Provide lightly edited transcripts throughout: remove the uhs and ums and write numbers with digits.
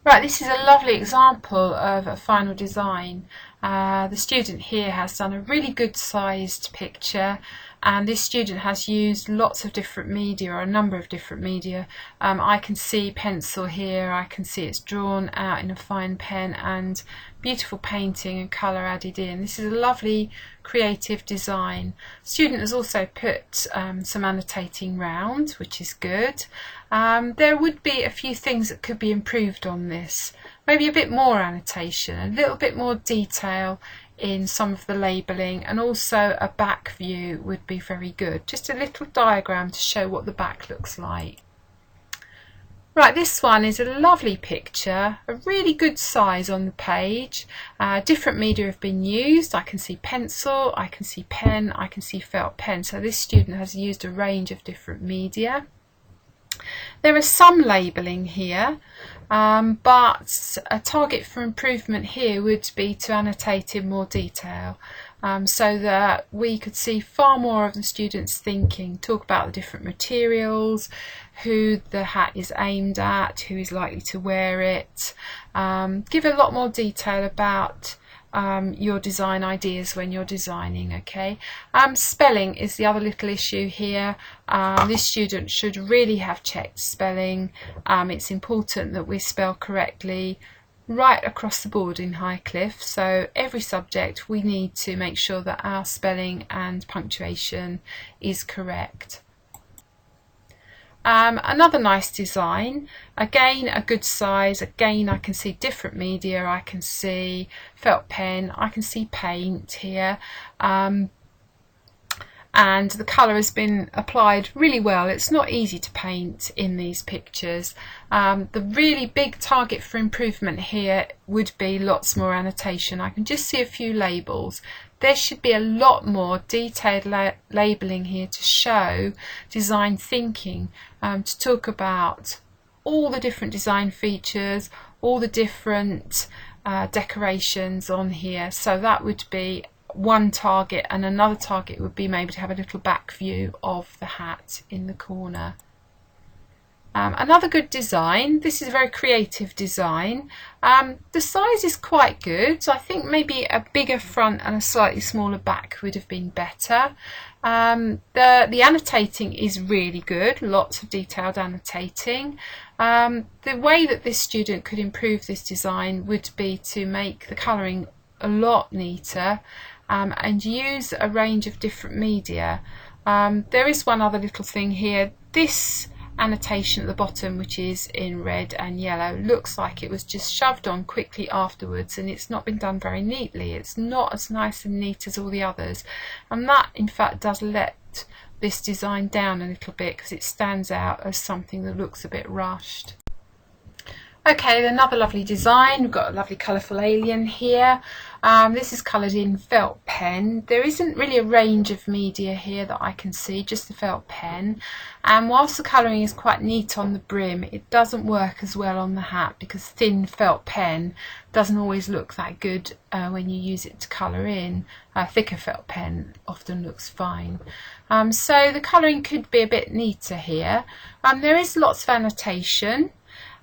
Right, this is a lovely example of a final design. The student here has done a really good sized picture, and this student has used lots of different media, or a number of different media. I can see pencil here, I can see it's drawn out in a fine pen, and beautiful painting and colour added in. This is a lovely creative design. The student has also put some annotating round, which is good. There would be a few things that could be improved on this. Maybe a bit more annotation, a little bit more detail in some of the labelling, and also a back view would be very good. Just a little diagram to show what the back looks like. Right, this one is a lovely picture, a really good size on the page. Different media have been used. I can see pencil, I can see pen, I can see felt pen. So this student has used a range of different media. There is some labelling here, but a target for improvement here would be to annotate in more detail, so that we could see far more of the students' thinking, talk about the different materials, who the hat is aimed at, who is likely to wear it, give a lot more detail about your design ideas when you're designing. Okay, spelling is the other little issue here. This student should really have checked spelling. It's important that we spell correctly right across the board in Highcliffe, so every subject we need to make sure that our spelling and punctuation is correct. Another nice design, again a good size, again I can see different media, I can see felt pen, I can see paint here, and the colour has been applied really well. It's not easy to paint in these pictures. The really big target for improvement here would be lots more annotation. I can just see a few labels. There should be a lot more detailed labelling here to show design thinking, to talk about all the different design features, all the different decorations on here. So that would be one target, and another target would be maybe to have a little back view of the hat in the corner. Another good design, this is a very creative design. The size is quite good. I think maybe a bigger front and a slightly smaller back would have been better. The annotating is really good, lots of detailed annotating. The way that this student could improve this design would be to make the colouring a lot neater, and use a range of different media. There is one other little thing here. This annotation at the bottom, which is in red and yellow, looks like it was just shoved on quickly afterwards, and it's not been done very neatly. It's not as nice and neat as all the others, and that in fact does let this design down a little bit, because it stands out as something that looks a bit rushed. Okay, another lovely design. We've got a lovely colourful alien here. This is coloured in felt pen. There isn't really a range of media here that I can see, just the felt pen. And whilst the colouring is quite neat on the brim, it doesn't work as well on the hat, because thin felt pen doesn't always look that good when you use it to colour in. Thicker felt pen often looks fine. So the colouring could be a bit neater here. There is lots of annotation.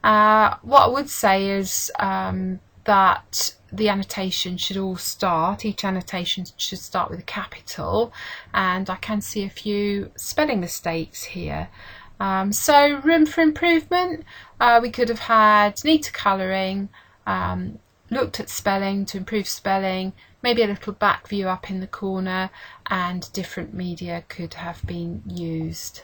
What I would say is that the annotation should all start, each annotation should start with a capital, and I can see a few spelling mistakes here. So room for improvement. We could have had neater colouring, looked at spelling to improve spelling, maybe a little back view up in the corner, and different media could have been used.